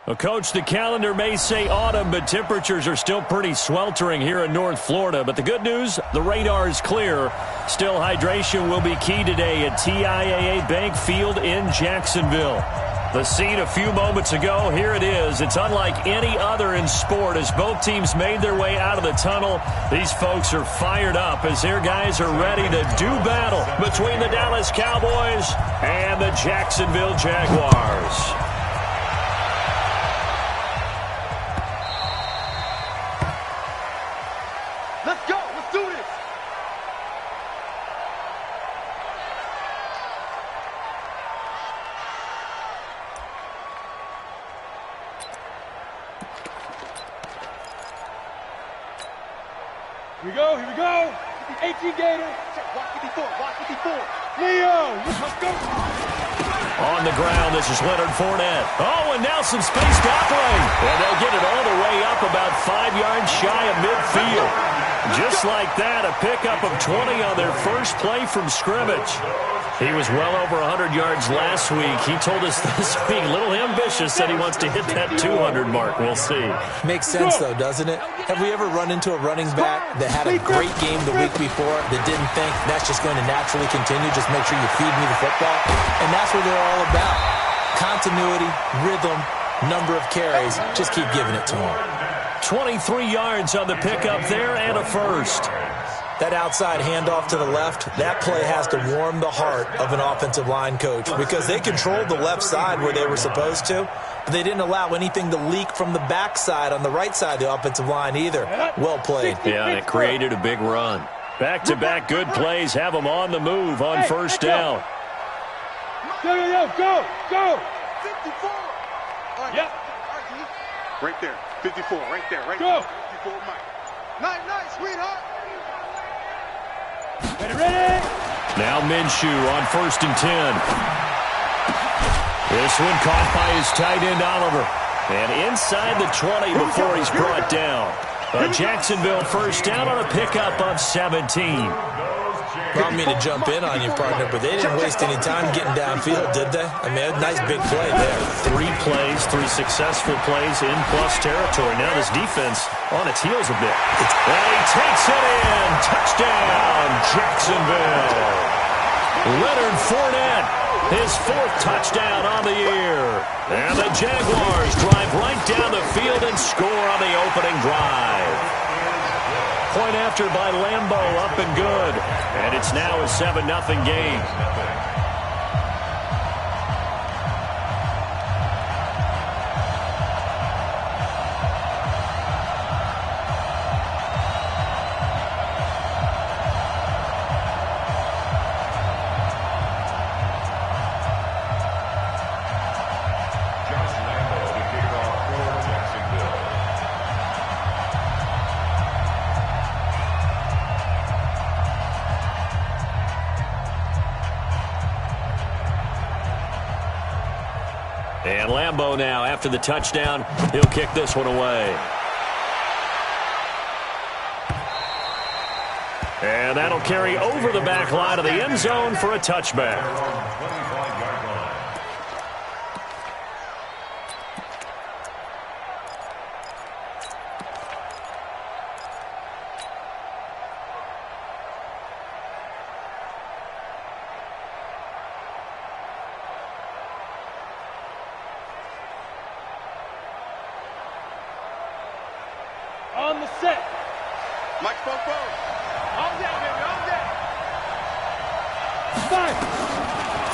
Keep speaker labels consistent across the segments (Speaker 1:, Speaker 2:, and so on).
Speaker 1: Well, Coach, the calendar may say autumn, but temperatures are still pretty sweltering here in North Florida. But the good news, the radar is clear. Still, hydration will be key today at TIAA Bank Field in Jacksonville. The scene a few moments ago, here it is. It's unlike any other in sport as both teams made their way out of the tunnel. These folks are fired up as their guys are ready to do battle between the Dallas Cowboys and the Jacksonville Jaguars.
Speaker 2: Let's go. Let's do this. Here we go. Here we go. 18 Gator. Watch 54. Watch 54. Leo. Let's go.
Speaker 1: On the ground, this is Leonard Fournette. Oh, and now some space to operate. And they'll get it all the way up about 5 yards shy of midfield. Just like that, a pickup of 20 on their first play from scrimmage. He was well over 100 yards last week. He told us this week, a little ambitious, said he wants to hit that 200 mark. We'll see.
Speaker 3: Makes sense, though, doesn't it? Have we ever run into a running back that had a great game the week before that didn't think that's just going to naturally continue? Just make sure you feed me the football. And that's what they're all about. Continuity, rhythm, number of carries. Just keep giving it to them.
Speaker 1: 23 yards on the pickup there and a first.
Speaker 3: That outside handoff to the left, that play has to warm the heart of an offensive line coach because they controlled the left side where they were supposed to, but they didn't allow anything to leak from the backside on the right side of the offensive line either. Well played.
Speaker 1: Yeah, and it created a big run. Back-to-back good plays have them on the move on first down.
Speaker 2: Go, go, go. 54. Yep. Right there. 54, right there, right there. Go. 54, Mike. Nice, sweetheart. Ready.
Speaker 1: Now Minshew on 1st and 10. This one caught by his tight end, Oliver. And inside the 20 before he's brought down. A Jacksonville first down on a pickup of 17.
Speaker 3: I don't mean to jump in on you, partner, but they didn't waste any time getting downfield, did they? I mean, a nice big play there.
Speaker 1: 3 plays, 3 successful plays in plus territory. Now this defense on its heels a bit. And he takes it in. Touchdown, Jacksonville. Leonard Fournette, his 4th touchdown on the year. And the Jaguars drive right down the field and score on the opening drive. Point after by Lambeau, up and good. And it's now a 7-0 game. And Lambeau now, after the touchdown, he'll kick this one away. And that'll carry over the back line of the end zone for a touchback.
Speaker 2: On the set. Mike Popo. On down, baby. On down. Five.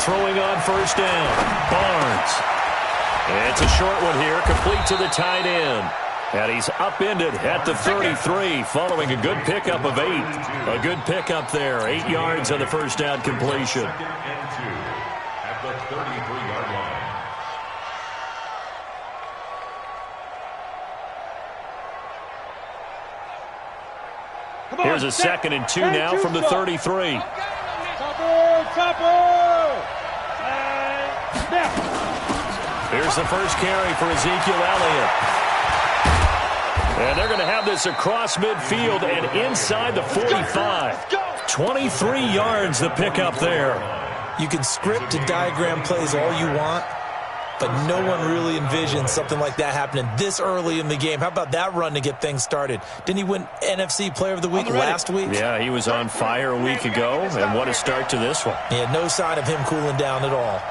Speaker 1: Throwing on first down. Barnes. It's a short one here, complete to the tight end. And he's upended at the 33 following a good pickup of 8. A good pickup there. 8 yards on the first down completion.
Speaker 4: At the 33-yard line.
Speaker 1: Here's a 2nd and 2 now from the 33. Here's the first carry for Ezekiel Elliott. And they're going to have this across midfield and inside the 45. 23 yards the pickup there.
Speaker 3: You can script and diagram plays all you want, but no one really envisioned something like that happening this early in the game. How about that run to get things started? Didn't he win NFC Player of the Week last week?
Speaker 1: Yeah, he was on fire a week ago, and what a start to this one.
Speaker 3: Yeah, no sign of him cooling down at all.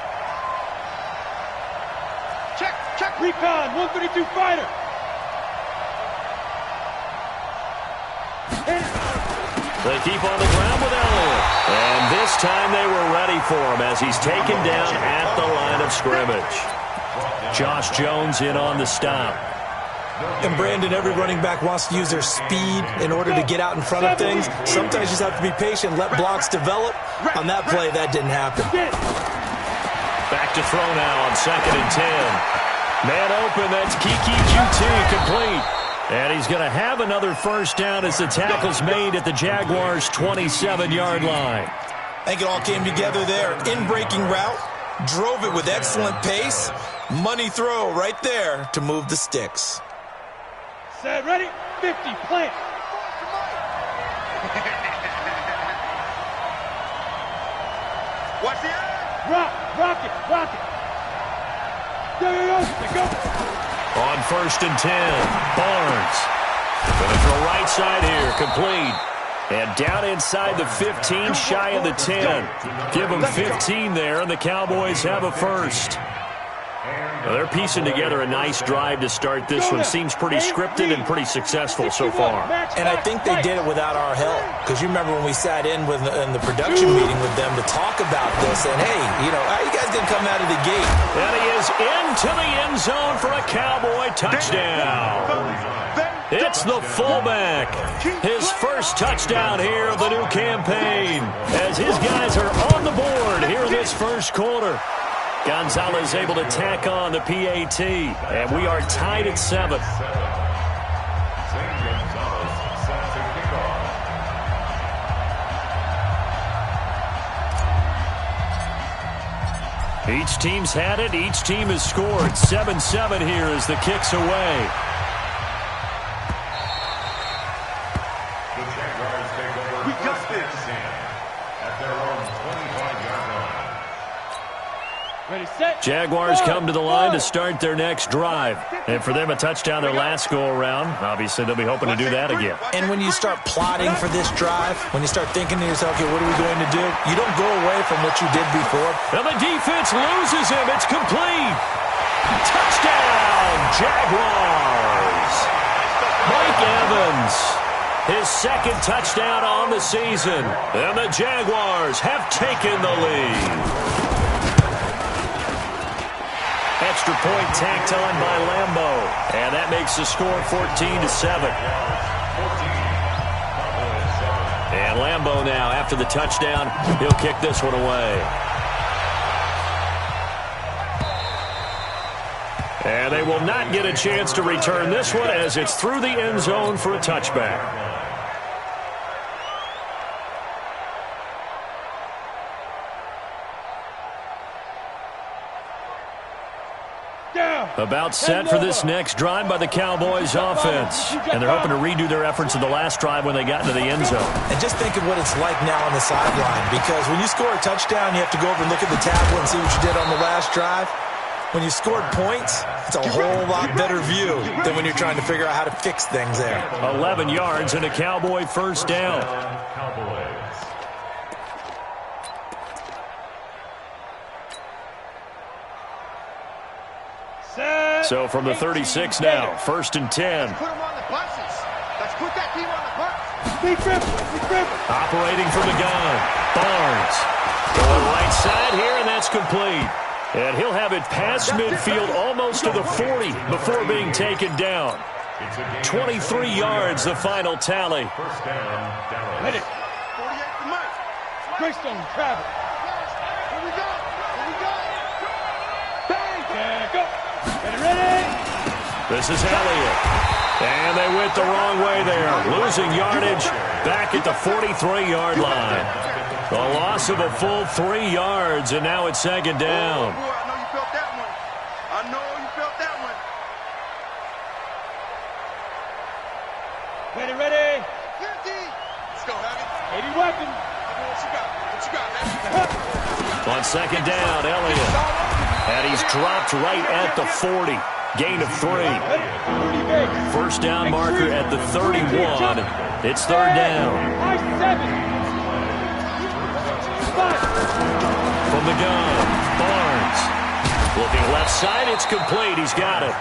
Speaker 2: Check, recon, 132 fighter.
Speaker 1: They keep on the ground with Elliott. And this time they were ready for him as he's taken down at the line of scrimmage. Josh Jones in on the stop.
Speaker 3: And Brandon, every running back wants to use their speed in order to get out in front of things. Sometimes you just have to be patient, let blocks develop. On that play, that didn't happen.
Speaker 1: Back to throw now on 2nd and 10. Man open, that's Kiki QT complete. And he's going to have another first down as the tackle's made at the Jaguars' 27-yard line.
Speaker 3: I think it all came together there. In-breaking route, drove it with excellent pace. Money throw right there to move the sticks.
Speaker 2: Set, ready, 50, plant. Watch the eye. Rock it. Go.
Speaker 1: On 1st and 10, Barnes. Going to throw right side here, complete. And down inside the 15, shy of the 10. Give them 15 there, and the Cowboys have a first. Well, they're piecing together a nice drive to start this one. Seems pretty scripted and pretty successful so far.
Speaker 3: And I think they did it without our help. Because you remember when we sat in the production meeting with them to talk about this. And, hey, how you guys going to come out of the gate?
Speaker 1: And he is into the end zone for a Cowboy touchdown. It's the fullback. His first touchdown here of the new campaign. As his guys are on the board here in this first quarter. Gonzalez able to tack on the PAT, and we are tied at 7. Each team's had it. Each team has scored. 7-7 here as the kick's away.
Speaker 4: The Jaguars take over. We got this at their own 25-yard line.
Speaker 2: Ready, set.
Speaker 1: Jaguars come to the line to start their next drive. And for them, a touchdown their last go-around. Obviously, they'll be hoping to do that again.
Speaker 3: And when you start plotting for this drive, when you start thinking to yourself, okay, what are we going to do? You don't go away from what you did before.
Speaker 1: And the defense loses him. It's complete. Touchdown, Jaguars. Mike Evans, his second touchdown on the season. And the Jaguars have taken the lead. Extra point tacked on by Lambo. And that makes the score 14-7. And Lambo now, after the touchdown, he'll kick this one away. And they will not get a chance to return this one as it's through the end zone for a touchback. About set for this next drive by the Cowboys offense. And they're hoping to redo their efforts in the last drive when they got into the end zone.
Speaker 3: And just think of what it's like now on the sideline. Because when you score a touchdown, you have to go over and look at the tablet and see what you did on the last drive. When you scored points, it's a whole lot better view than when you're trying to figure out how to fix things there.
Speaker 1: 11 yards and a Cowboy first down. So from the 36 now, 1st and 10.
Speaker 2: Put them on the buses. Let's put that team on the bus. Big grip.
Speaker 1: Operating from the gun, Barnes. Going right side here, and that's complete. And he'll have it past midfield almost to the 40 before being taken down. 23 yards, the final tally.
Speaker 4: First down, Dallas.
Speaker 2: Ready. 48 to Mike. Greystone, travel. Here we go. Bang. Yeah, go. Ready.
Speaker 1: This is Elliott. And they went the wrong way there. Losing yardage back at the 43-yard line. A loss of a full 3 yards, and now it's second down.
Speaker 2: Oh, boy, I know you felt that one. Ready. 50. Let's go, Haggard. 80 weapon. What you got, man?
Speaker 1: On second down, Elliott. And he's dropped right at the 40. Gain of 3. First down marker at the 31. It's third down. From the gun, Barnes. Looking left side, it's complete. He's got it.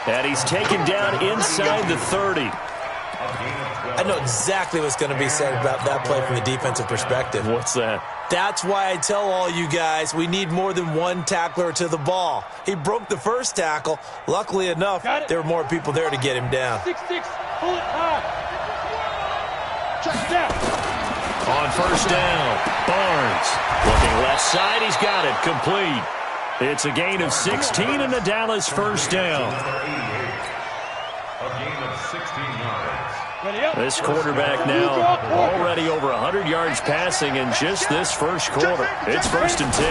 Speaker 1: And he's taken down inside the 30.
Speaker 3: I know exactly what's going to be said about that play from the defensive perspective.
Speaker 1: What's that?
Speaker 3: That's why I tell all you guys we need more than one tackler to the ball. He broke the first tackle. Luckily enough, there were more people there to get him down.
Speaker 2: 6-6, pull it high. Check down.
Speaker 1: On first down, Barnes. Looking left side, he's got it. Complete. It's a gain of 16 and the Dallas first down.
Speaker 4: A gain of 16 yards.
Speaker 1: This quarterback now already over 100 yards passing in just this first quarter. It's first and 10.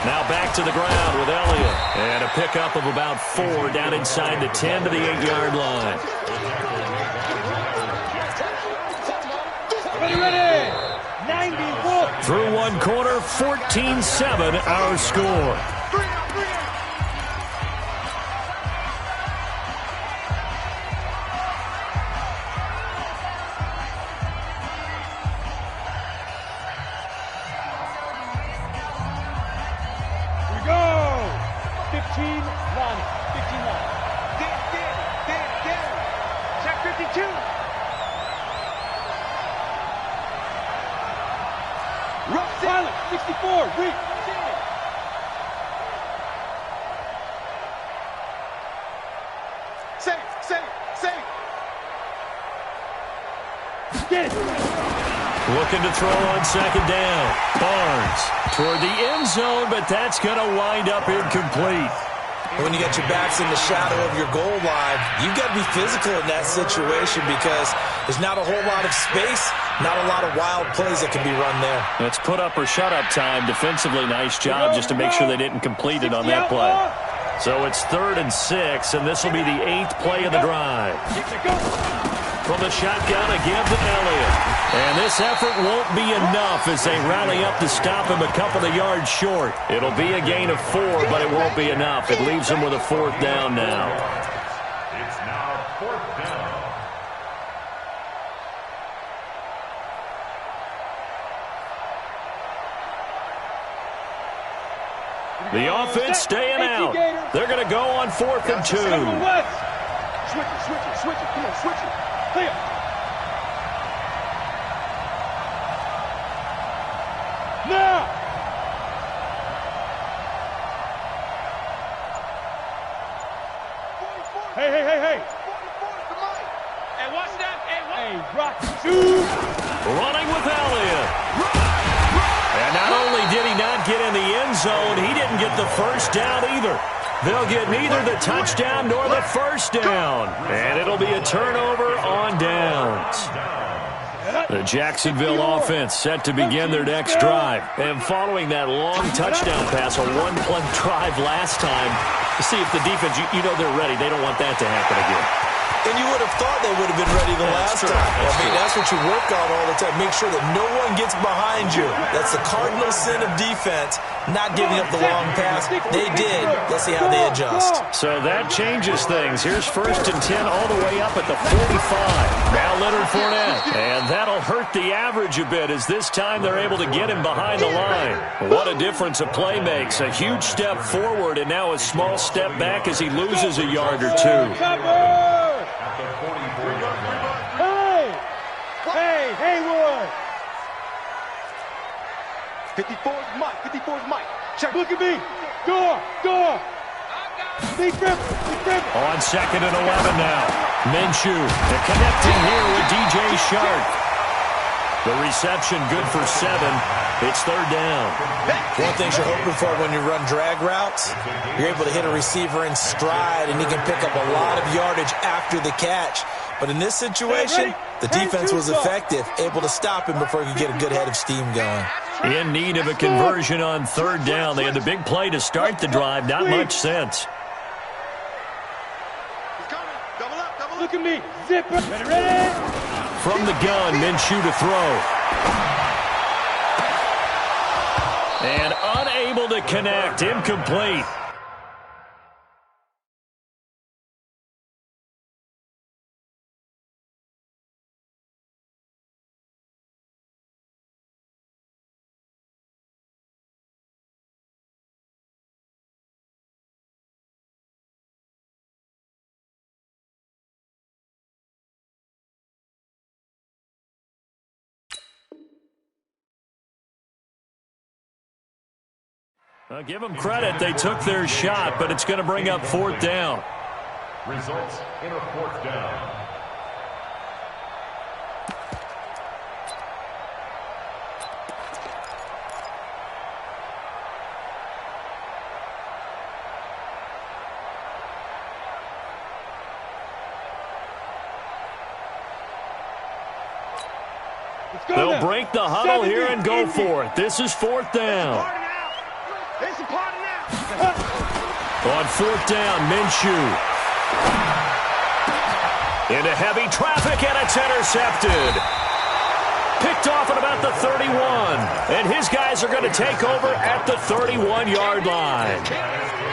Speaker 1: Now back to the ground with Elliott. And a pickup of about 4 down inside the 10 to the 8-yard line.
Speaker 2: Ready. 94.
Speaker 1: Through one quarter, 14-7 our score. Looking to throw on second down. Barnes toward the end zone, but that's going to wind up incomplete.
Speaker 3: When you get your backs in the shadow of your goal line, you've got to be physical in that situation because there's not a whole lot of space, not a lot of wild plays that can be run there.
Speaker 1: It's put up or shut up time. Defensively, nice job just to make sure they didn't complete it on that play. So it's 3rd and 6, and this will be the 8th play of the drive. From the shotgun again to Elliott. And this effort won't be enough as they rally up to stop him a couple of yards short. It'll be a gain of 4, but it won't be enough. It leaves him with a 4th down now.
Speaker 4: It's now 4th down.
Speaker 1: The offense staying out. They're going to go on 4th and 2.
Speaker 2: Switch it. Come on, switch it. Clear. Now. Hey. Hey, watch that. Hey, rock. Shoot.
Speaker 1: Running with Elliott. And not only did he not get in the end zone, he didn't get the first down either. They'll get neither the touchdown nor the first down. And it'll be a turnover on downs. The Jacksonville offense set to begin their next drive. And following that long touchdown pass, a one-play drive last time, to see if the defense, you know they're ready. They don't want that to happen again.
Speaker 3: And you would have thought they would have been ready the last time. That's what you work on all the time. Make sure that no one gets behind you. That's the cardinal sin of defense, not giving up the long pass. They did. Let's see how they adjust.
Speaker 1: So that changes things. Here's 1st and 10 all the way up at the 45. Now Leonard Fournette. And that'll hurt the average a bit as this time they're able to get him behind the line. What a difference a play makes. A huge step forward and now a small step back as he loses a yard or 2.
Speaker 2: Hey, Haywood. 54's Mike. Check. Look at me. Door. Big grip.
Speaker 1: On 2nd and 11 now. Minshew. They're connecting here with DJ Shark. The reception good for 7. It's 3rd down.
Speaker 3: One thing you're hoping for when you run drag routes, you're able to hit a receiver in stride, and he can pick up a lot of yardage after the catch. But in this situation, the defense was effective, able to stop him before he could get a good head of steam going.
Speaker 1: In need of a conversion on 3rd down. They had the big play to start the drive. Not much sense.
Speaker 2: Look at me. Zip. Ready?
Speaker 1: From the gun, Minshew to throw. And unable to connect. Incomplete. Give them credit. They took their shot, but it's going to bring up fourth down.
Speaker 4: Results in a fourth down.
Speaker 1: They'll break the huddle here and go for it. This is fourth down. On fourth down, Minshew. Into heavy traffic, and it's intercepted. Picked off at about the 31. And his guys are going to take over at the 31-yard line.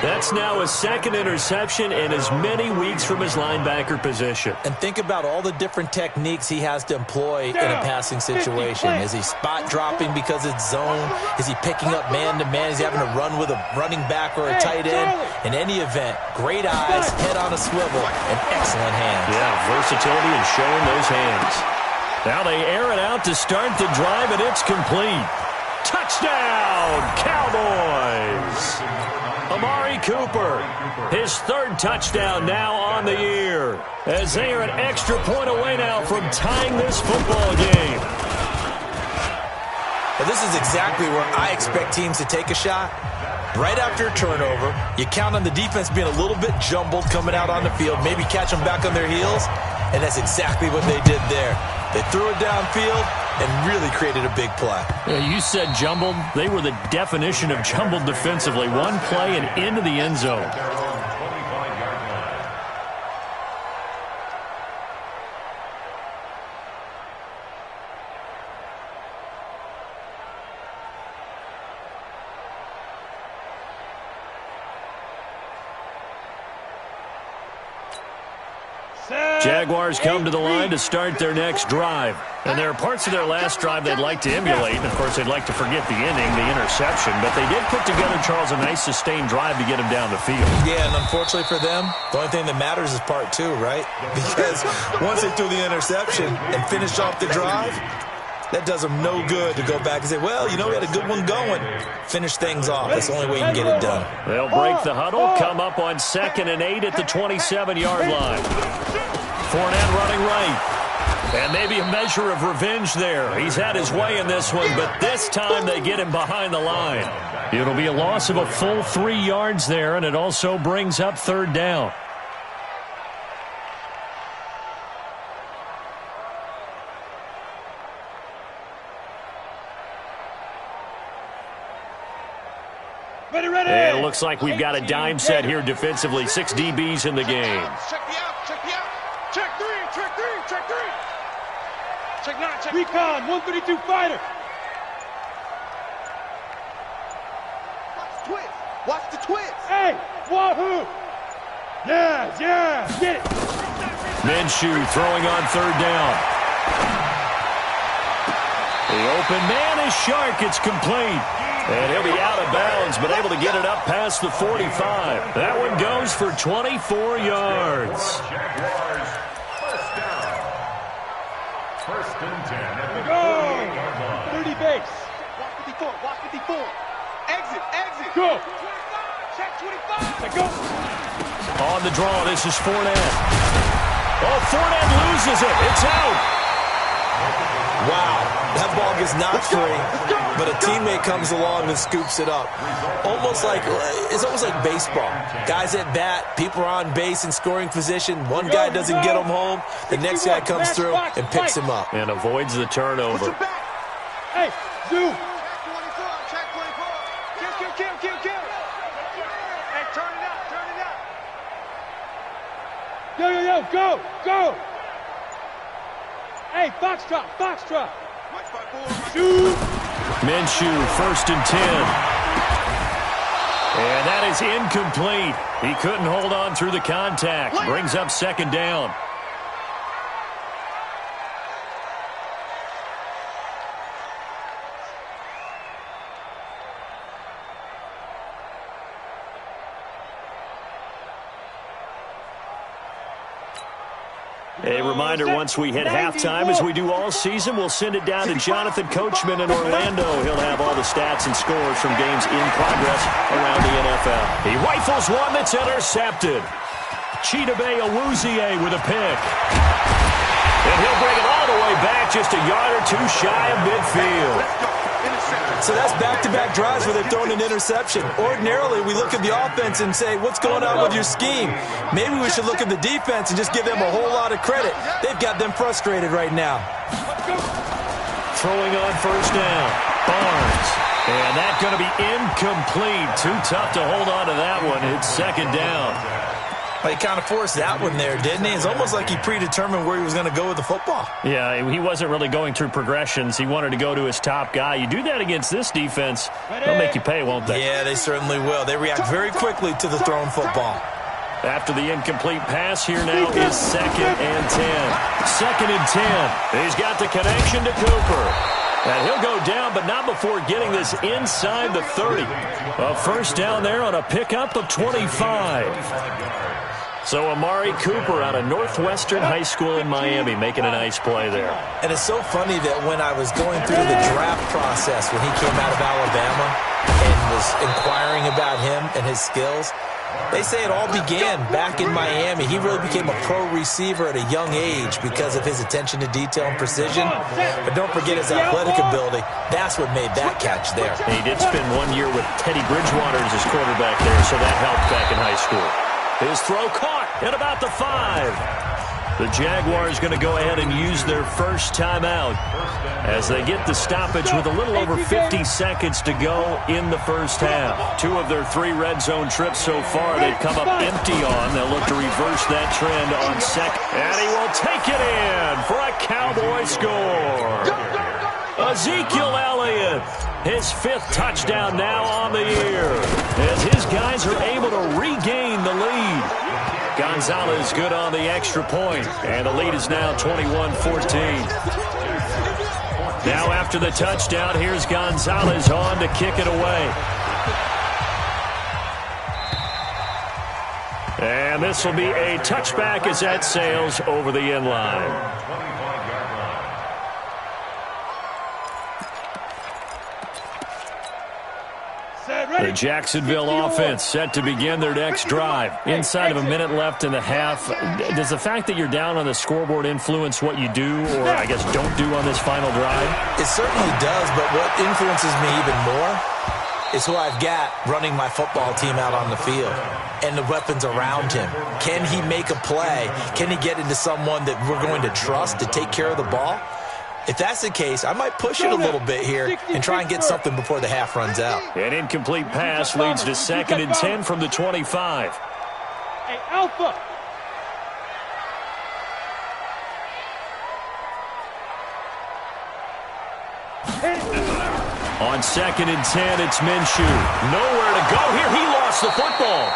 Speaker 1: That's now his second interception in as many weeks from his linebacker position.
Speaker 3: And think about all the different techniques he has to employ in a passing situation. Is he spot dropping because it's zone? Is he picking up man-to-man? Is he having to run with a running back or a tight end? In any event, great eyes, head on a swivel, and excellent hands.
Speaker 1: Yeah, versatility and showing those hands. Now they air it out to start the drive, and it's complete. Touchdown, Cowboys! Amari Cooper, his third touchdown now on the year, as they are an extra point away now from tying this football game.
Speaker 3: Well, this is exactly where I expect teams to take a shot. Right after a turnover, you count on the defense being a little bit jumbled coming out on the field, maybe catch them back on their heels, and that's exactly what they did there. They threw it downfield and really created a big play.
Speaker 1: Yeah, you said jumbled. They were the definition of jumbled defensively. One play and into the end zone. Jaguars come to the line to start their next drive. And there are parts of their last drive they'd like to emulate. And, of course, they'd like to forget the ending, the interception. But they did put together, Charles, a nice sustained drive to get him down the field.
Speaker 3: Yeah, and unfortunately for them, the only thing that matters is part two, right? Because once they threw the interception and finished off the drive, that does them no good to go back and say, well, you know, we had a good one going. Finish things off. That's the only way you can get it done.
Speaker 1: They'll break the huddle, come up on 2nd and 8 at the 27-yard line. Fournette running right. And maybe a measure of revenge there. He's had his way in this one, but this time they get him behind the line. It'll be a loss of a full 3 yards there, and it also brings up third down. And it looks like we've got a dime set here defensively. 6 DBs in the game.
Speaker 2: Check me out, check me out. Check three, check three, check three. Check 9, check. Recon, 132 fighter. Watch the twist. Watch the twist. Hey, wahoo. Yeah, get it.
Speaker 1: Minshew throwing on third down. The open man is Shark. It's complete. And he'll be out of bounds, but able to get it up past the 45. That one goes for 24 yards.
Speaker 4: Jaguars, first down. First and 10 at the
Speaker 2: Go!
Speaker 4: 30-yard line.
Speaker 2: 30 base. Watch 54. Exit. Go. Check 25. Go.
Speaker 1: On the draw, this is Fournette. Oh, Fournette loses it. It's out.
Speaker 3: Wow, that ball gets knocked free, but a teammate comes along and scoops it up. It's almost like baseball. Guys at bat, people are on base in scoring position. One guy doesn't get him home. The next guy comes through and picks him up.
Speaker 1: And avoids the turnover.
Speaker 2: Hey, Zoo. Check 24. Kill. Hey, turn it out. Go. Hey, Foxtrot. Shoot.
Speaker 1: Minshew, 1st and 10. And that is incomplete. He couldn't hold on through the contact. Brings up 2nd down. A reminder, once we hit halftime, as we do all season, we'll send it down to Jonathan Coachman in Orlando. He'll have all the stats and scores from games in progress around the NFL. He rifles one that's intercepted. Chidobe Awuzie with a pick. And he'll bring it all the way back, just a yard or two shy of midfield.
Speaker 3: So that's back-to-back drives where they've thrown an interception. Ordinarily, we look at the offense and say, what's going on with your scheme? Maybe we should look at the defense and just give them a whole lot of credit. They've got them frustrated right now.
Speaker 1: Throwing on 1st down. Barnes. And that's going to be incomplete. Too tough to hold on to that one. It's 2nd down.
Speaker 3: Well, he kind of forced that one there, didn't he? It's almost like he predetermined where he was going to go with the football.
Speaker 1: Yeah, he wasn't really going through progressions. He wanted to go to his top guy. You do that against this defense, they'll make you pay, won't they?
Speaker 3: Yeah, they certainly will. They react very quickly to the thrown football.
Speaker 1: After the incomplete pass, here now is 2nd and 10. 2nd and 10. He's got the connection to Cooper. And he'll go down, but not before getting this inside the 30. A 1st down there on a pickup of 25. So Amari Cooper out of Northwestern High School in Miami making a nice play there.
Speaker 3: And it's so funny that when I was going through the draft process when he came out of Alabama and was inquiring about him and his skills, they say it all began back in Miami. He really became a pro receiver at a young age because of his attention to detail and precision. But don't forget his athletic ability. That's what made that catch there.
Speaker 1: And he did spend 1 year with Teddy Bridgewater as his quarterback there, so that helped back in high school. His throw caught at about the 5. The Jaguars going to go ahead and use their first timeout as they get the stoppage with a little over 50 seconds to go in the first half. 2 of their 3 red zone trips so far they've come up empty on. They'll look to reverse that trend on 2nd. And he will take it in for a Cowboy score. Ezekiel Elliott, his 5th touchdown now on the year, as his guys are able to regain the lead. Gonzalez good on the extra point, and the lead is now 21-14. Now after the touchdown, here's Gonzalez on to kick it away. And this will be a touchback as that sails over the end line. The Jacksonville offense set to begin their next drive. Inside of a minute left in the half. Does the fact that you're down on the scoreboard influence what you do, or I guess don't do on this final drive?
Speaker 3: It certainly does, but what influences me even more is who I've got running my football team out on the field and the weapons around him. Can he make a play? Can he get into someone that we're going to trust to take care of the ball? If that's the case, I might push it a little bit here and try and get something before the half runs out.
Speaker 1: An incomplete pass leads to 2nd and 10 from the 25.
Speaker 2: Hey, Alpha.
Speaker 1: On 2nd and 10, it's Minshew. Nowhere to go here. He lost the football.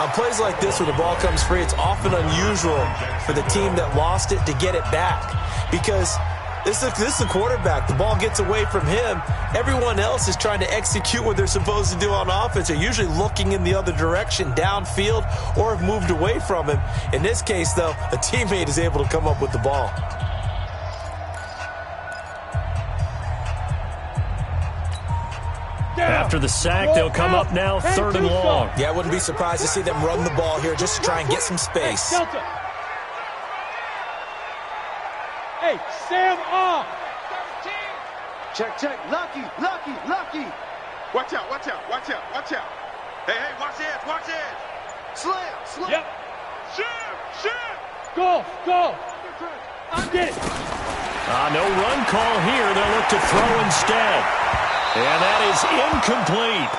Speaker 3: On plays like this where the ball comes free, it's often unusual for the team that lost it to get it back because this is the quarterback. The ball gets away from him. Everyone else is trying to execute what they're supposed to do on offense. They're usually looking in the other direction, downfield, or have moved away from him. In this case, though, a teammate is able to come up with the ball.
Speaker 1: After the sack, they'll come up now 3rd and long.
Speaker 3: Yeah, I wouldn't be surprised to see them run the ball here just to try and get some space.
Speaker 2: Hey, Sam off. Check. Lucky. Watch out. Hey, watch this. Slam. Yep. Shoot. Go. Get it.
Speaker 1: No run call here. They'll look to throw instead. And that is incomplete.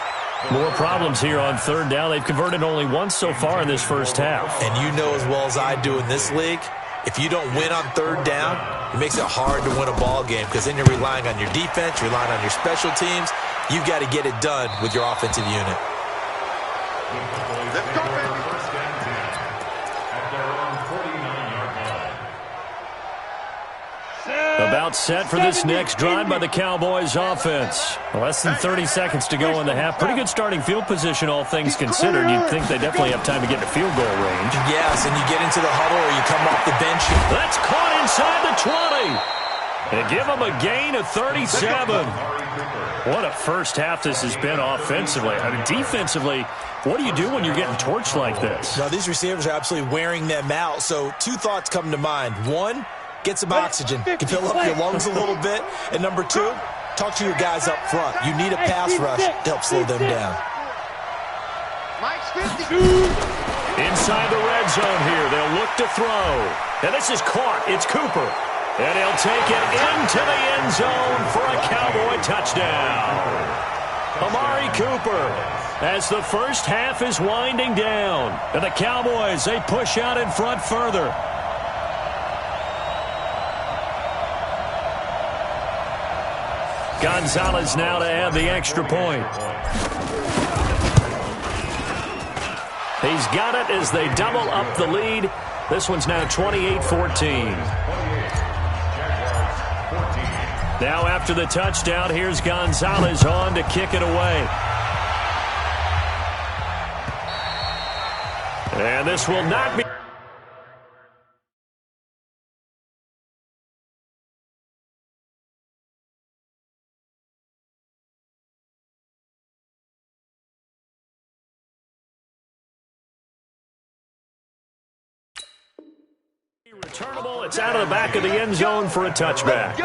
Speaker 1: More problems here on 3rd down. They've converted only once so far in this first half.
Speaker 3: And you know as well as I do in this league, If you don't win on third down, it makes it hard to win a ball game because then you're relying on your defense, you're relying on your special teams. You've got to get it done with your offensive unit.
Speaker 2: Let's go, baby.
Speaker 4: First and 10 at their own 49-yard line.
Speaker 1: About set for this next drive by the Cowboys offense. Less than 30 seconds to go in the half. Pretty good starting field position, all things considered. You'd think they definitely have time to get to field goal range.
Speaker 3: Yes, and you get into the huddle or you come off the bench.
Speaker 1: That's caught inside the 20. And give them a gain of 37. What a first half this has been offensively. I mean, defensively, what do you do when you're getting torched like this?
Speaker 3: No, these receivers are absolutely wearing them out. So two thoughts come to mind. One, get some oxygen. Can fill up your lungs a little bit. And number two, talk to your guys up front. You need a pass rush to help slow them down.
Speaker 2: Mike's 50.
Speaker 1: Inside the red zone here. They'll look to throw. And this is caught. It's Cooper. And he'll take it into the end zone for a Cowboy touchdown. Amari Cooper, as the first half is winding down. And the Cowboys, they push out in front further. Gonzalez now to add the extra point. He's got it as they double up the lead. This one's now 28-14. Now after the touchdown, here's Gonzalez on to kick it away. And this will not be... returnable. It's out of the back of the end zone for a touchback.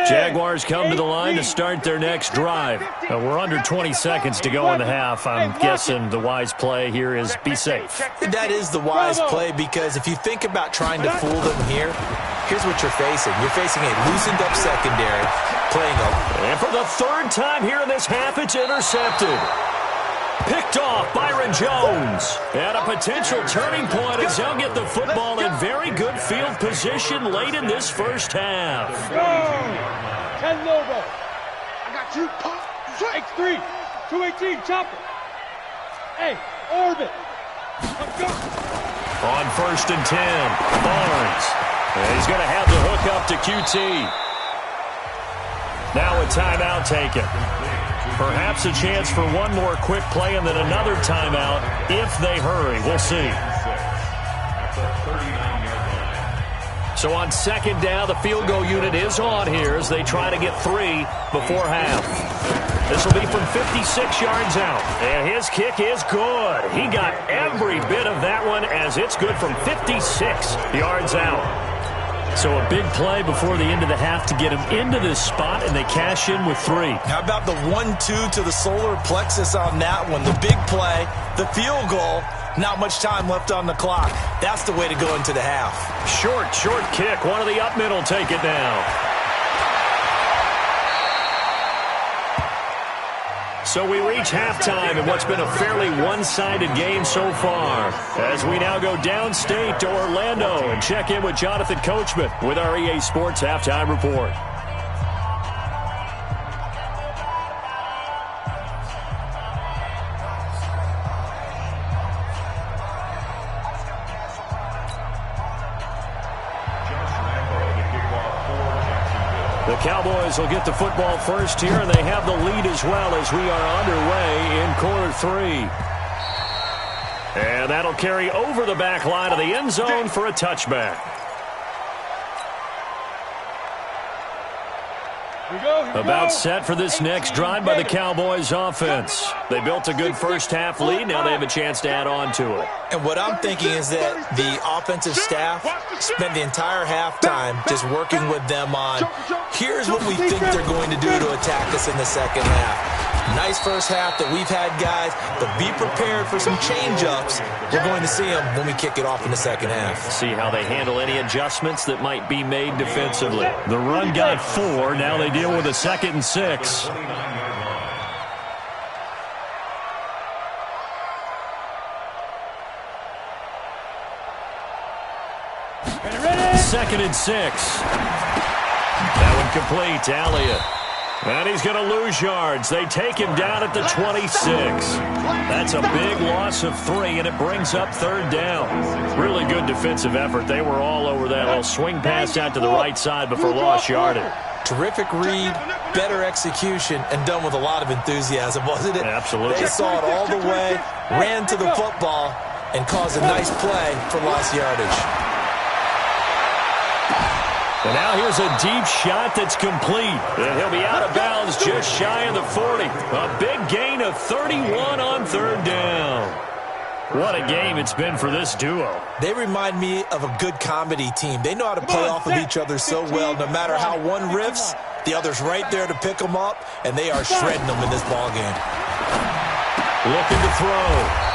Speaker 1: Jaguars come to the line to start their next drive. We're under 20 seconds to go in the half. I'm guessing the wise play here is be safe.
Speaker 3: That is the wise play because if you think about trying to fool them here, here's what you're facing. You're facing a loosened up secondary playing a...
Speaker 1: And for the third time here in this half, it's intercepted. Picked off Byron Jones. And a potential turning point as they'll get the football in very good field position late in this first half.
Speaker 2: 10 logo. I got you. X3. 218. Chopper. Hey, orbit. Let's go.
Speaker 1: On first and 10, Barnes. And he's going to have the hook up to QT. Now a timeout taken. Perhaps a chance for one more quick play and then another timeout if they hurry. We'll see. So on second down, the field goal unit is on here as they try to get 3 before half. This will be from 56 yards out. And his kick is good. He got every bit of that one as it's good from 56 yards out. So a big play before the end of the half to get him into this spot, and they cash in with 3.
Speaker 3: How about the 1-2 to the solar plexus on that one? The big play, the field goal, not much time left on the clock. That's the way to go into the half.
Speaker 1: Short kick. One of the up middle take it down. So we reach halftime in what's been a fairly one-sided game so far. As we now go downstate to Orlando and check in with Jonathan Coachman with our EA Sports Halftime Report. The Cowboys will get the football first here, and they have the lead as well as we are underway in quarter 3. And that'll carry over the back line of the end zone for a touchback. About set for this next drive by the Cowboys offense. They built a good first half lead. Now they have a chance to add on to it.
Speaker 3: And what I'm thinking is that the offensive staff spent the entire halftime just working with them on, here's what we think they're going to do to attack us in the second half. Nice first half that we've had, guys, but be prepared for some change-ups. We're going to see them when we kick it off in the second half.
Speaker 1: See how they handle any adjustments that might be made defensively. The run got 4. Now they deal with a 2nd and 6. Second and 6. That one complete to Elliott. And he's going to lose yards. They take him down at the 26. That's a big loss of 3, and it brings up 3rd down. Really good defensive effort. They were all over that little swing pass out to the right side before lost yardage.
Speaker 3: Terrific read, better execution, and done with a lot of enthusiasm, wasn't it?
Speaker 1: Absolutely.
Speaker 3: They saw it all the way, ran to the football, and caused a nice play for lost yardage.
Speaker 1: And now here's a deep shot that's complete. And he'll be out of bounds just shy of the 40. A big gain of 31 on 3rd down. What a game it's been for this duo.
Speaker 3: They remind me of a good comedy team. They know how to play off of each other so well. No matter how one riffs, the other's right there to pick them up, and they are shredding them in this ballgame.
Speaker 1: Looking to throw.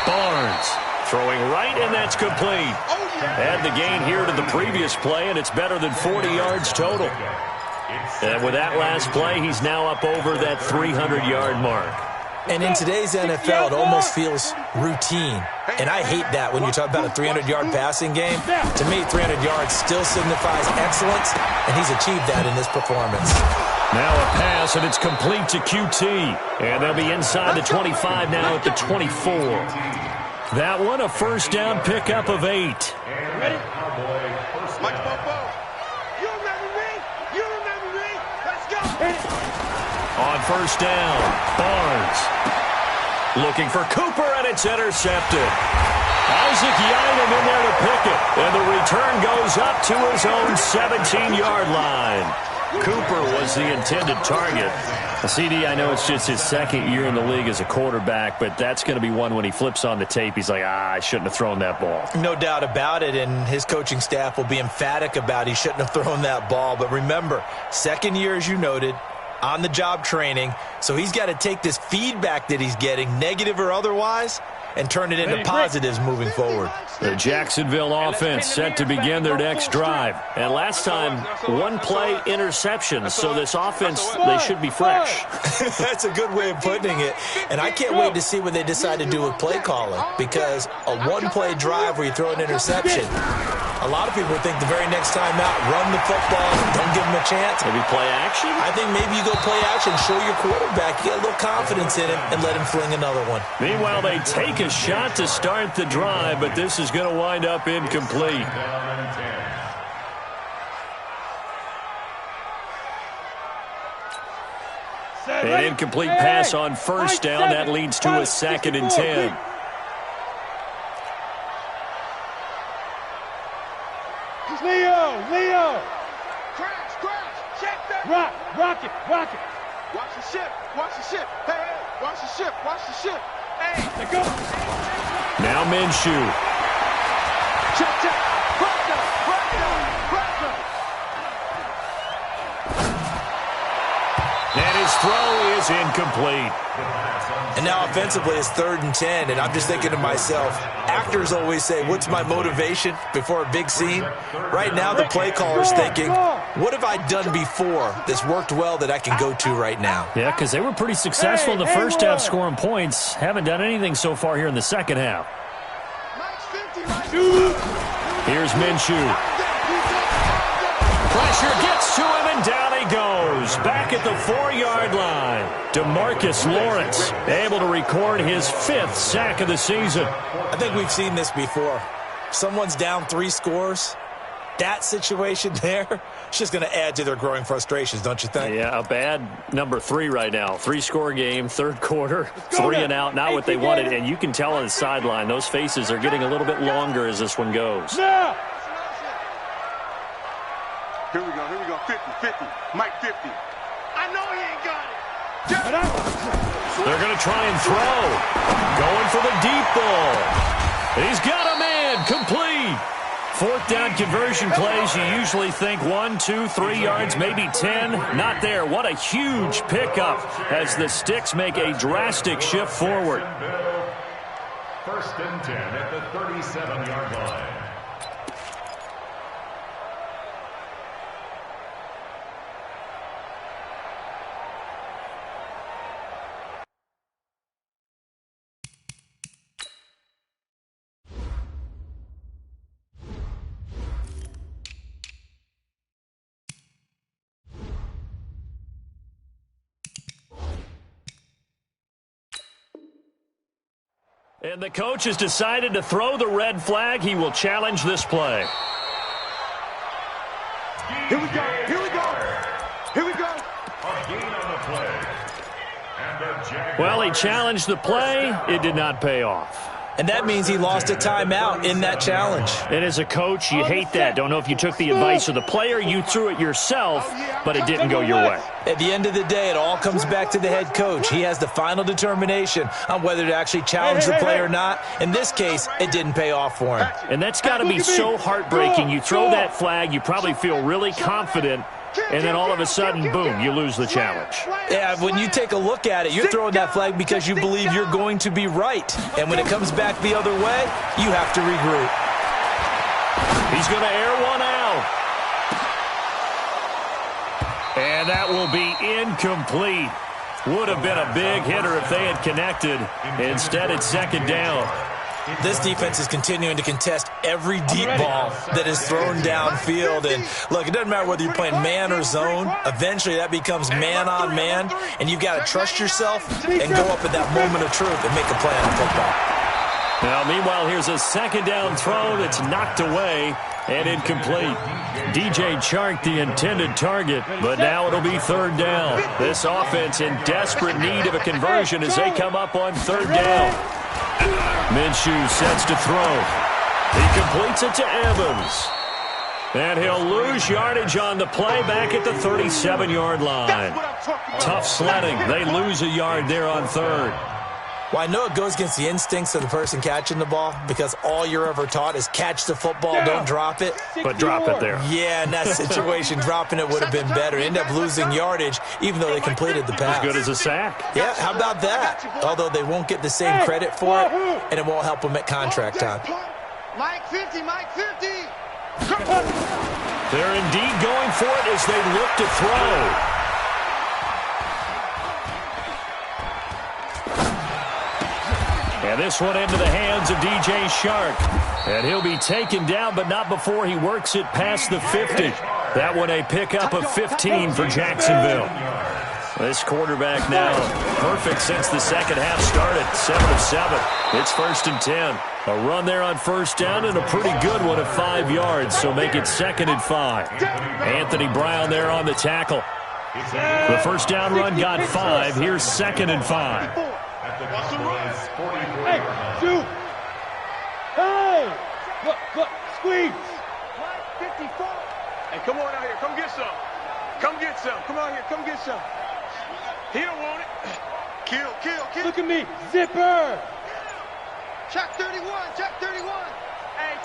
Speaker 1: Barnes throwing right, and that's complete. Add the gain here to the previous play, and it's better than 40 yards total. And with that last play, he's now up over that 300-yard mark.
Speaker 3: And in today's NFL, it almost feels routine. And I hate that when you talk about a 300-yard passing game. To me, 300 yards still signifies excellence, and he's achieved that in this performance.
Speaker 1: Now a pass, and it's complete to QT. And they'll be inside the 25 now at the 24. That one, a 1st down pickup of 8.
Speaker 2: Ready? Mike Bobo. You remember me? You remember me? Let's go.
Speaker 1: On 1st down, Barnes looking for Cooper, and it's intercepted. Isaac Yianum in there to pick it, and the return goes up to his own 17-yard line. Cooper was the intended target. CD, I know it's just his 2nd year in the league as a quarterback, but that's going to be one when he flips on the tape, he's like, I shouldn't have thrown that ball.
Speaker 3: No doubt about it, and his coaching staff will be emphatic about he shouldn't have thrown that ball. But remember, 2nd year, as you noted, on-the-job training, so he's got to take this feedback that he's getting, negative or otherwise, and turn it into positives moving forward.
Speaker 1: The Jacksonville offense set to begin their next drive. And last time, 1-play interception, so this offense, they should be fresh.
Speaker 3: That's a good way of putting it. And I can't wait to see what they decide to do with play calling, because a 1-play drive where you throw an interception, a lot of people think the very next time out, run the football, don't give them a chance.
Speaker 1: Maybe play action?
Speaker 3: I think maybe you go play action, show your quarterback, get a little confidence in him, and let him fling another one.
Speaker 1: Meanwhile, they take a shot to start the drive, but this is going to wind up incomplete. An incomplete pass on 1st down. That leads to a 2nd and 10.
Speaker 2: Leo! Crash! Check that! Rock it! Watch the ship! Hey! Watch the ship! Hey! Let go!
Speaker 1: Now Minshew.
Speaker 2: Check! Right now!
Speaker 1: And his throw is incomplete.
Speaker 3: And now offensively it's 3rd and 10, and I'm just thinking to myself, actors always say, what's my motivation before a big scene? Right now the play caller's thinking, what have I done before that's worked well that I can go to right now?
Speaker 1: Yeah, because they were pretty successful in the first half scoring points. Haven't done anything so far here in the second half. Here's Minshew. Pressure gets to him, and down he goes. Back at the 4-yard line. DeMarcus Lawrence able to record his 5th sack of the season.
Speaker 3: I think we've seen this before. Someone's down 3 scores. That situation there, it's just going to add to their growing frustrations, don't you think?
Speaker 1: Yeah, a bad number 3 right now. 3-score game, 3rd quarter, 3 and out, not what they wanted. And you can tell on the sideline, those faces are getting a little bit longer as this one goes.
Speaker 2: Here we go. 50. Mike 50. I know he ain't got it.
Speaker 1: They're going to try and throw. Going for the deep ball. He's got a man. Complete. Fourth down conversion plays, you usually think 1, 2, 3 yards, maybe 10. Not there. What a huge pickup as the Sticks make a drastic shift forward.
Speaker 4: First and 10 at the 37-yard line.
Speaker 1: And the coach has decided to throw the red flag. He will challenge this play.
Speaker 2: Here we go. Here we go. Here we go.
Speaker 4: A gain on the play. And the Jaguars.
Speaker 1: Well, he challenged the play. It did not pay off.
Speaker 3: And that means he lost a timeout in that challenge.
Speaker 1: And as a coach, you hate that. Don't know if you took the advice of the player, you threw it yourself, but it didn't go your way.
Speaker 3: At the end of the day, it all comes back to the head coach. He has the final determination on whether to actually challenge the play or not. In this case, it didn't pay off for him.
Speaker 1: And that's got to be so heartbreaking. You throw that flag, you probably feel really confident, and then all of a sudden, boom, you lose the challenge.
Speaker 3: Yeah, when you take a look at it, you're throwing that flag because you believe you're going to be right. And when it comes back the other way, you have to regroup.
Speaker 1: He's going to air one out. And that will be incomplete. Would have been a big hitter if they had connected. Instead, it's second down.
Speaker 3: This defense is continuing to contest every deep ball that is thrown downfield. And, look, it doesn't matter whether you're playing man or zone. Eventually, that becomes man-on-man, and you've got to trust yourself and go up at that moment of truth and make a play on football.
Speaker 1: Now, meanwhile, here's a second down throw that's knocked away and incomplete. DJ Chark, the intended target, but now it'll be third down. This offense in desperate need of a conversion as they come up on third down. Minshew sets to throw. He completes it to Evans. And he'll lose yardage on the play back at the 37-yard line. Tough sledding. They lose a yard there on third.
Speaker 3: Well, I know it goes against the instincts of the person catching the ball because all you're ever taught is catch the football, don't drop it.
Speaker 1: But drop it there.
Speaker 3: Yeah, in that situation, dropping it would have been better. End up losing yardage even though they completed the pass.
Speaker 1: As good as a sack.
Speaker 3: Yeah, how about that? Although they won't get the same credit for it, and it won't help them at contract time.
Speaker 2: Mike 50, Mike 50.
Speaker 1: They're indeed going for it as they look to throw. And this one into the hands of DJ Chark. And he'll be taken down, but not before he works it past the 50. That one a pickup of 15 for Jacksonville. This quarterback now perfect since the second half started. 7 of 7. It's first and 10. A run there on first down and a pretty good one of 5 yards, so make it second and 5. Anthony Brown there on the tackle. The first down run got 5. Here's second and 5.
Speaker 2: Hey, shoot! Hey! Look, squeeze! 54! Hey, come on out here, come get some! Come get some, come on here, come get some! He don't want it! Kill! Look at me, zipper! Check 31, check 31! Hey,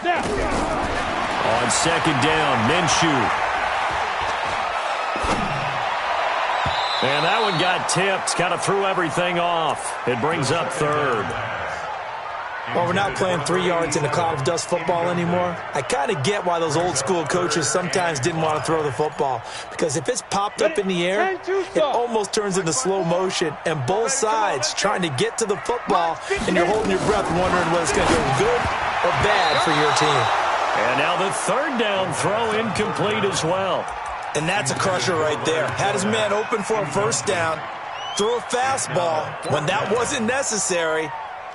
Speaker 2: snap!
Speaker 1: On second down, Minshew. And that one got tipped, kind of threw everything off. It brings up third.
Speaker 3: Well, we're not playing 3 yards in a cloud of dust football anymore. I kind of get why those old school coaches sometimes didn't want to throw the football. Because if it's popped up in the air, it almost turns into slow motion. And both sides trying to get to the football, and you're holding your breath wondering whether it's going to go good or bad for your team.
Speaker 1: And now the third down throw incomplete as well.
Speaker 3: And that's a crusher right there. Had his man open for a first down, threw a fastball when that wasn't necessary,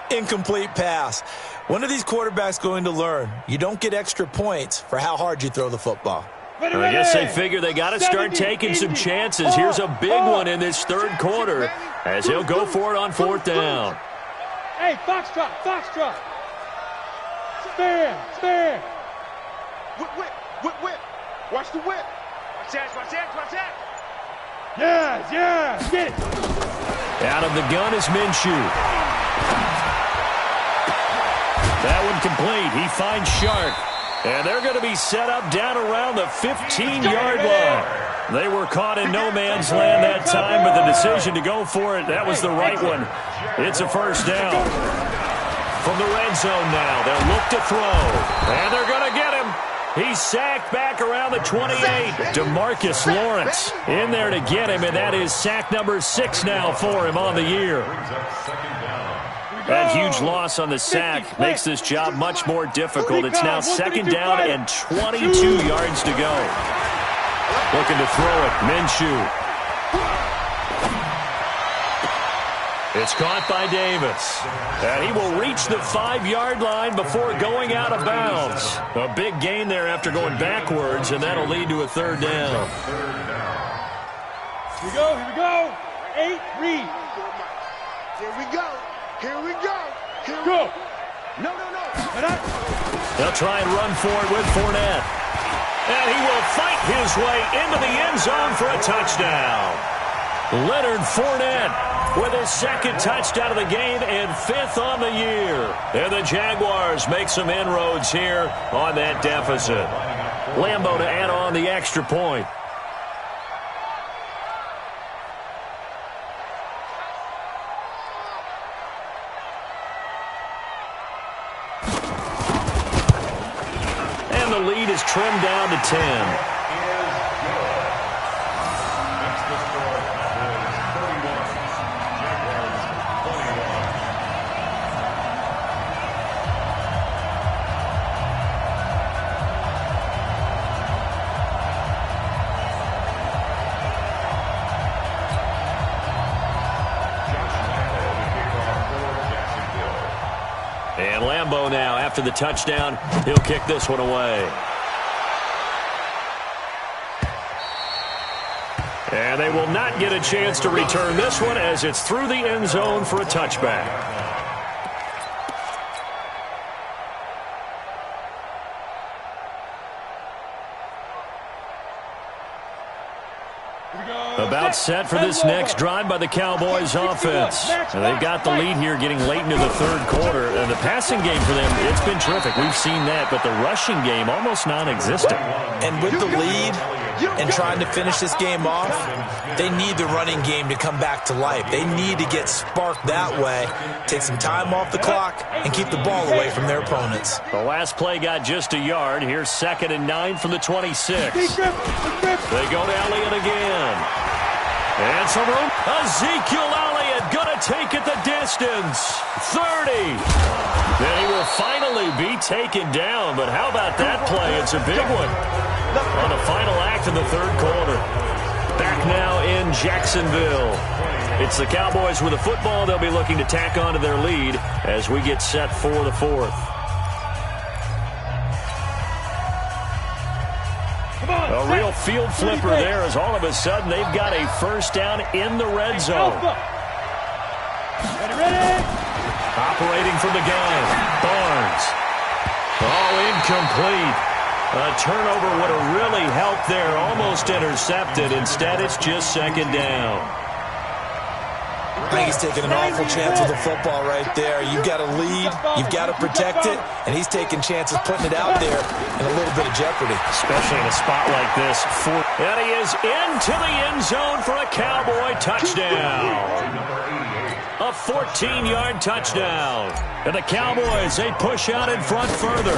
Speaker 3: incomplete pass. When are these quarterbacks going to learn? You don't get extra points for how hard you throw the football.
Speaker 1: I guess they figure they got to start taking some chances. Here's a big one in this third quarter as he'll go for it on fourth down.
Speaker 2: Hey, foxtrot. Spare. Whip. Watch the whip. Watch that. Yeah, get it.
Speaker 1: Out of the gun is Minshew. That one complete. He finds Shark. And they're going to be set up down around the 15-yard line. They were caught in no man's land that time, but the decision to go for it, that was the right one. It's a first down. From the red zone now, they'll look to throw. And they're going to get him. He's sacked back around the 28. DeMarcus Lawrence in there to get him, and that is sack number 6 now for him on the year. That huge loss on the sack makes this job much more difficult. It's now second down and 22 yards to go. Looking to throw it. Minshew. It's caught by Davis. And he will reach the 5-yard line before going out of bounds. A big gain there after going backwards, and that'll lead to a third down.
Speaker 2: Here we go, here we go. 8, read. Here we go. Here we go. Here we go. No.
Speaker 1: They'll try and run for it with Fournette. And he will fight his way into the end zone for a touchdown. Leonard Fournette with his second touchdown of the game and 5th on the year. And the Jaguars make some inroads here on that deficit. Lambeau to add on the extra point. The lead is trimmed down to 10. And Lambeau now, after the touchdown, he'll kick this one away. And they will not get a chance to return this one as it's through the end zone for a touchback. About set for this next drive by the Cowboys offense. And they've got the lead here getting late into the third quarter. And the passing game for them, it's been terrific. We've seen that, but the rushing game almost non-existent.
Speaker 3: And with the lead and trying to finish this game off, they need the running game to come back to life. They need to get sparked that way, take some time off the clock, and keep the ball away from their opponents.
Speaker 1: The last play got just a yard. Here's 2nd and 9 from the 26. They go to Elliott again. And some room. Ezekiel Elliott going to take it the distance. 30. Then he will finally be taken down. But how about that play? It's a big one on the final act of the third quarter. Back now in Jacksonville. It's the Cowboys with the football. They'll be looking to tack on to their lead as we get set for the fourth. A real field flipper there as all of a sudden they've got a first down in the red zone. Operating from the gun. Barnes. Oh, incomplete. A turnover would have really helped there. Almost intercepted. Instead, it's just 2nd down.
Speaker 3: I think he's taking an awful chance with the football right there. You've got to lead, you've got to protect it, and he's taking chances putting it out there in a little bit of jeopardy.
Speaker 1: Especially in a spot like this. And he is into the end zone for a Cowboy touchdown. A 14-yard touchdown. And the Cowboys, they push out in front further.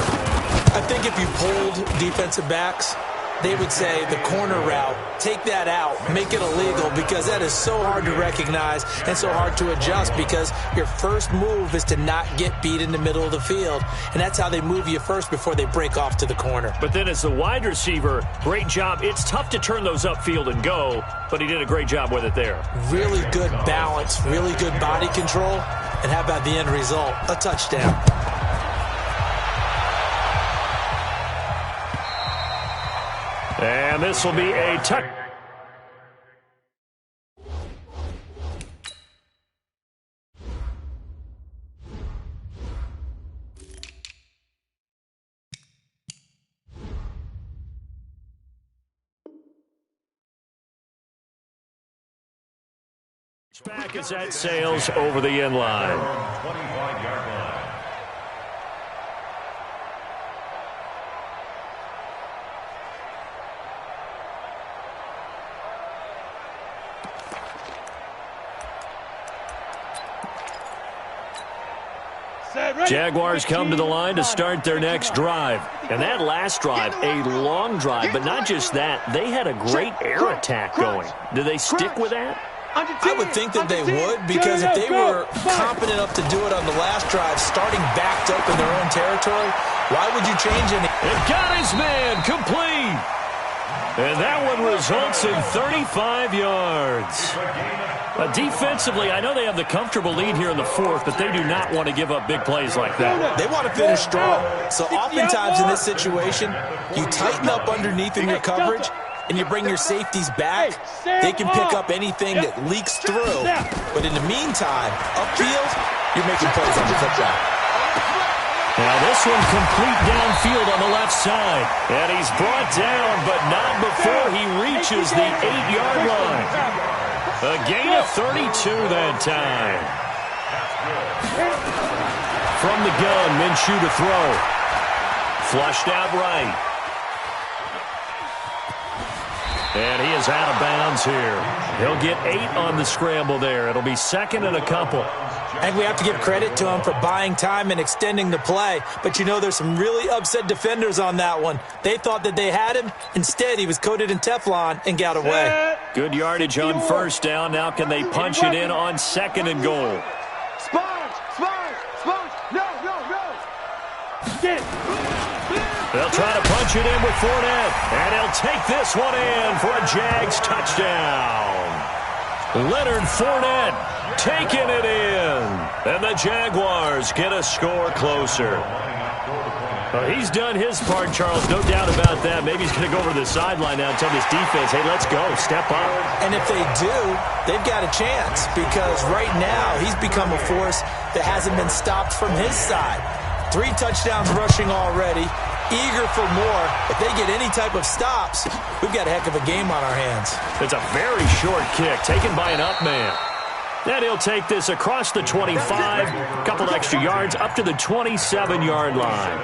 Speaker 3: I think if you polled defensive backs, they would say the corner route, take that out, make it illegal, because that is so hard to recognize and so hard to adjust, because your first move is to not get beat in the middle of the field, and that's how they move you first before they break off to the corner.
Speaker 1: But then as the wide receiver, great job. It's tough to turn those upfield and go, but he did a great job with it there.
Speaker 3: Really good balance, really good body control, and how about the end result? A touchdown.
Speaker 1: And this will be a touch. Back as that sails over the end line. Jaguars come to the line to start their next drive. And that last drive, a long drive, but not just that. They had a great air attack going. Do they stick with that?
Speaker 3: I would think that they would, because if they were competent enough to do it on the last drive, starting backed up in their own territory, why would you change anything?
Speaker 1: It got his man complete. And that one results in 35 yards. Defensively, I know they have the comfortable lead here in the fourth, but they do not want to give up big plays like that.
Speaker 3: They want to finish strong. So oftentimes in this situation, you tighten up underneath in your coverage, and you bring your safeties back. They can pick up anything that leaks through. But in the meantime, upfield, you're making plays on the football.
Speaker 1: Now this one complete downfield on the left side. And he's brought down, but not before he reaches the 8-yard line. A gain of 32 that time. From the gun, Minshew to throw. Flushed out right. And he is out of bounds here. He'll get 8 on the scramble there. It'll be second and a couple.
Speaker 3: And we have to give credit to him for buying time and extending the play. But, you know, there's some really upset defenders on that one. They thought that they had him. Instead, he was coated in Teflon and got away.
Speaker 1: Good yardage on first down. Now can they punch it in on second and goal?
Speaker 2: Sponge! No! Get it!
Speaker 1: They'll try to punch it in with Fournette. And he'll take this one in for a Jags touchdown. Leonard Fournette taking it in. And the Jaguars get a score closer. Well, he's done his part, Charles, no doubt about that. Maybe he's going to go over to the sideline now and tell this defense, hey, let's go, step up.
Speaker 3: And if they do, they've got a chance, because right now he's become a force that hasn't been stopped from his side. 3 touchdowns rushing already, eager for more. If they get any type of stops, we've got a heck of a game on our hands.
Speaker 1: It's a very short kick taken by an up man. Then he'll take this across the 25, a couple extra yards up to the 27-yard line.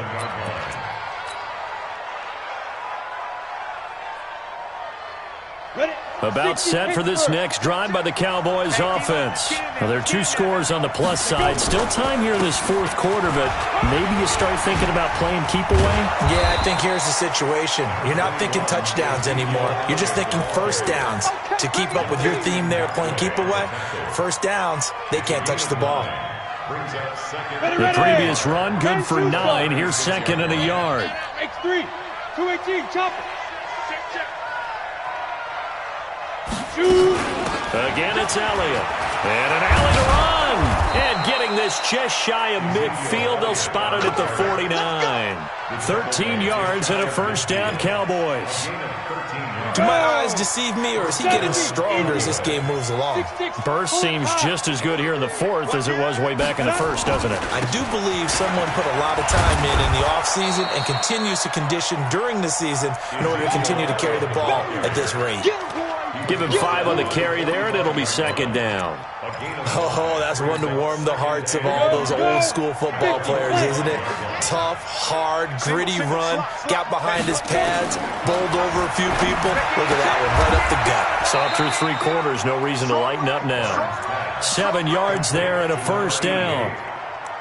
Speaker 1: About set for this next drive by the Cowboys offense. Well, there are 2 scores on the plus side. Still time here in this fourth quarter, but maybe you start thinking about playing keep away?
Speaker 3: Yeah, I think here's the situation. You're not thinking touchdowns anymore. You're just thinking first downs. To keep up with your theme there, playing keep away, first downs, they can't touch the ball.
Speaker 1: The previous run, good for 9. Here's second and a yard.
Speaker 2: X3, 218, chop it.
Speaker 1: Again, it's Elliott. And an alley to run. And getting this just shy of midfield. They'll spot it at the 49. 13 yards and a first down, Cowboys.
Speaker 3: Do my eyes deceive me, or is he getting stronger as this game moves along?
Speaker 1: Burst seems just as good here in the fourth as it was way back in the first, doesn't it?
Speaker 3: I do believe someone put a lot of time in the offseason and continues to condition during the season in order to continue to carry the ball at this rate.
Speaker 1: Give him 5 on the carry there, and it'll be second down.
Speaker 3: Oh, that's one to warm the hearts of all those old-school football players, isn't it? Tough, hard, gritty run, got behind his pads, bowled over a few people. Look at that one, right up the gut.
Speaker 1: Saw through 3 quarters, no reason to lighten up now. 7 yards there and a first down.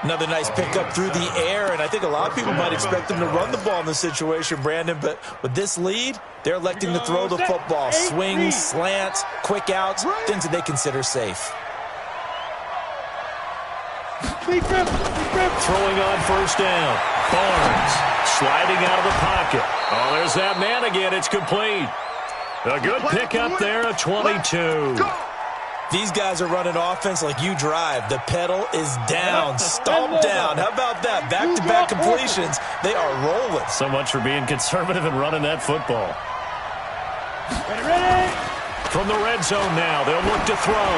Speaker 3: Another nice pickup through the air, and I think a lot of people might expect them to run the ball in this situation, Brandon, but with this lead, they're electing to throw the football. Swings, slants, quick outs, things that they consider safe.
Speaker 1: Throwing on first down. Barnes sliding out of the pocket. Oh, there's that man again. It's complete. A good pickup there, a 22.
Speaker 3: These guys are running offense like you drive. The pedal is down, stomped down. How about that? Back-to-back completions. They are rolling.
Speaker 1: So much for being conservative and running that football. From the red zone now, they'll look to throw.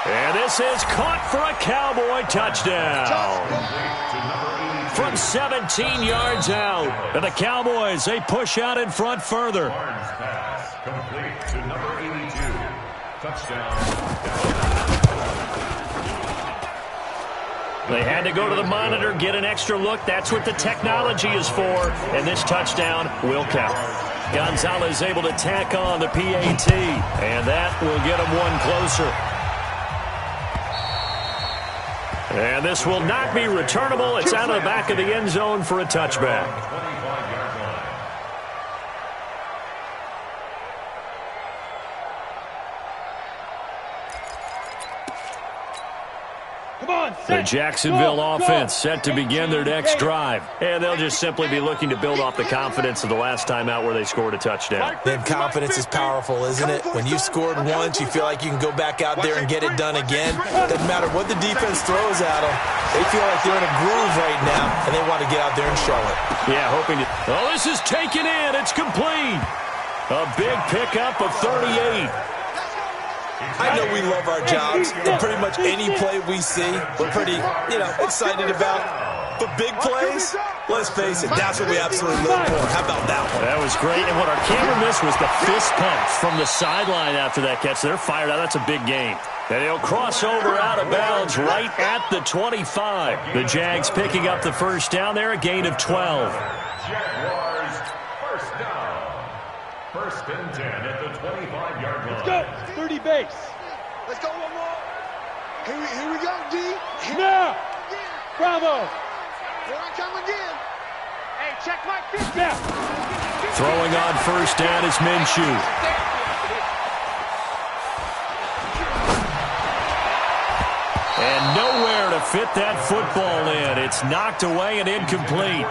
Speaker 1: And this is caught for a Cowboy touchdown. From 17 yards out. And the Cowboys, they push out in front further.
Speaker 4: Complete to number 82. Touchdown.
Speaker 1: They had to go to the monitor, get an extra look. That's what the technology is for. And this touchdown will count. Gonzalez able to tack on the PAT. And that will get him one closer. And this will not be returnable. It's out of the back of the end zone for a touchback. The Jacksonville offense set to begin their next drive. And they'll just simply be looking to build off the confidence of the last time out where they scored a touchdown.
Speaker 3: Then confidence is powerful, isn't it? When you've scored once, you feel like you can go back out there and get it done again. Doesn't matter what the defense throws at them. They feel like they're in a groove right now, and they want to get out there and show it.
Speaker 1: Yeah, hoping to... Oh, this is taken in. It's complete. A big pickup of 38.
Speaker 3: I know we love our jobs, and pretty much any play we see, we're pretty, excited about. But big plays, let's face it, that's what we absolutely live for. How about that one?
Speaker 1: That was great, and what our camera missed was the fist pumps from the sideline after that catch. They're fired out. That's a big gain. And he'll cross over out of bounds right at the 25. The Jags picking up the first down there, a gain of 12.
Speaker 4: Jaguars, first down. First and 10 at the 25-yard line.
Speaker 2: Let's go. 30 base.
Speaker 5: Let's go one more. Here we go, D.
Speaker 2: Now. Bravo.
Speaker 5: Here I come again. Hey, check my 50.
Speaker 2: Now.
Speaker 1: Throwing on first down is Minshew. And nowhere to fit that football in. It's knocked away and incomplete.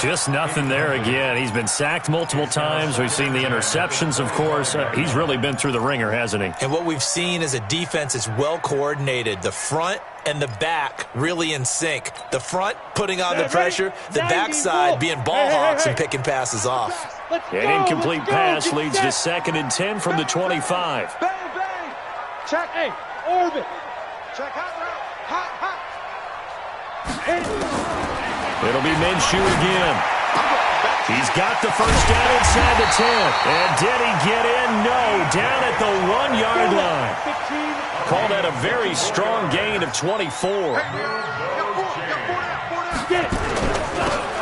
Speaker 1: Just nothing there again. He's been sacked multiple times. We've seen the interceptions, of course. He's really been through the ringer, hasn't he?
Speaker 3: And what we've seen is a defense that's well coordinated. The front and the back really in sync. The front putting on the pressure, the backside being ball hawks and picking passes off.
Speaker 1: An incomplete pass leads to 2nd and 10 from the 25.
Speaker 2: Bang, bang. Check, hey, orbit.
Speaker 5: Check hot route. Hot.
Speaker 1: It'll be Minshew again. He's got the first down inside the 10. And did he get in? No. Down at the 1-yard line. Call that a very strong gain of 24.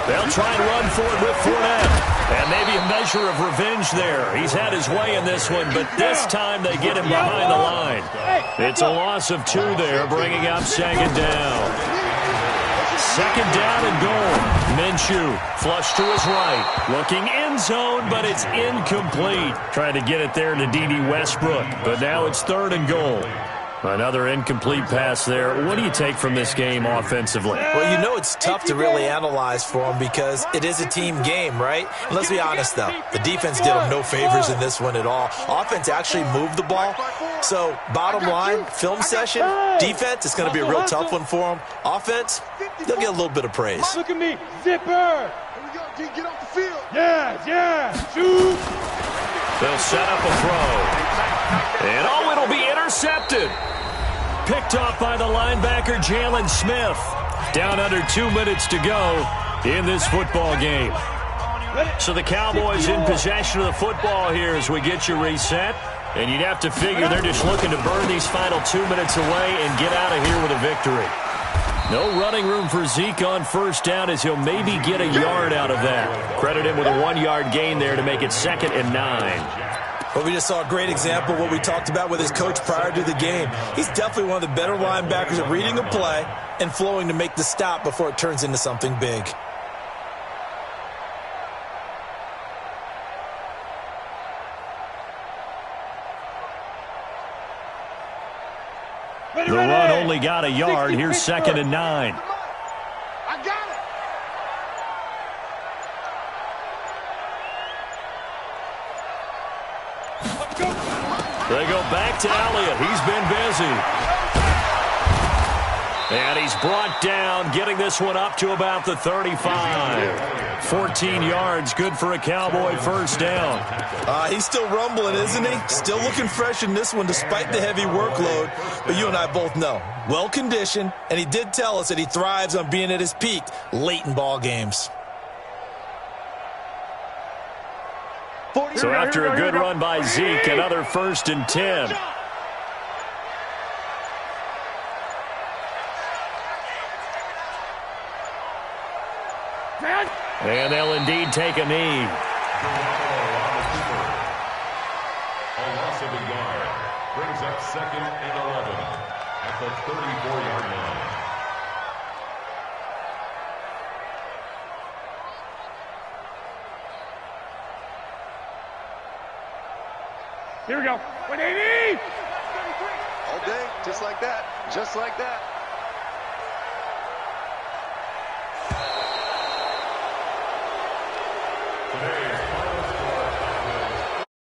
Speaker 1: They'll try and run for it with Fournette. And maybe a measure of revenge there. He's had his way in this one, but this time they get him behind the line. It's a loss of 2 there, bringing up 2nd down. 2nd down and goal. Minshew flush to his right. Looking end zone, but it's incomplete. Trying to get it there to D.D. Westbrook, but now it's 3rd and goal. Another incomplete pass there. What do you take from this game offensively?
Speaker 3: Well, it's tough to really analyze for them because it is a team game, right? And let's be honest, though. The defense did them no favors in this one at all. Offense actually moved the ball. So, bottom line, film session, defense, it's going to be a real tough one for them. Offense, they'll get a little bit of praise.
Speaker 2: Look at me. Zipper.
Speaker 5: Here we go, D. Get off the field.
Speaker 2: Yeah. Shoot.
Speaker 1: They'll set up a throw. And, it'll be intercepted. Picked off by the linebacker, Jalen Smith. Down under 2 minutes to go in this football game. So the Cowboys in possession of the football here as we get you reset. And you'd have to figure they're just looking to burn these final 2 minutes away and get out of here with a victory. No running room for Zeke on first down as he'll maybe get a yard out of that. Credit him with a 1-yard gain there to make it 2nd and 9.
Speaker 3: Well, we just saw a great example of what we talked about with his coach prior to the game. He's definitely one of the better linebackers at reading a play and flowing to make the stop before it turns into something big.
Speaker 1: The run only got a yard. Here's 2nd and 9.
Speaker 5: I got it.
Speaker 1: They go back to Elliott. He's been busy. And he's brought down, getting this one up to about the 35. 14 yards, good for a Cowboy first down.
Speaker 3: He's still rumbling, isn't he? Still looking fresh in this one despite the heavy workload. But you and I both know, well-conditioned, and he did tell us that he thrives on being at his peak late in ball games.
Speaker 1: So after a good run by Zeke, another 1st and 10. And they'll indeed take a knee.
Speaker 4: A loss of a yard brings up 2nd and 11. at the 34-yard line.
Speaker 2: Here we go. 180!
Speaker 6: All day, just like that. Just like that.
Speaker 4: Today,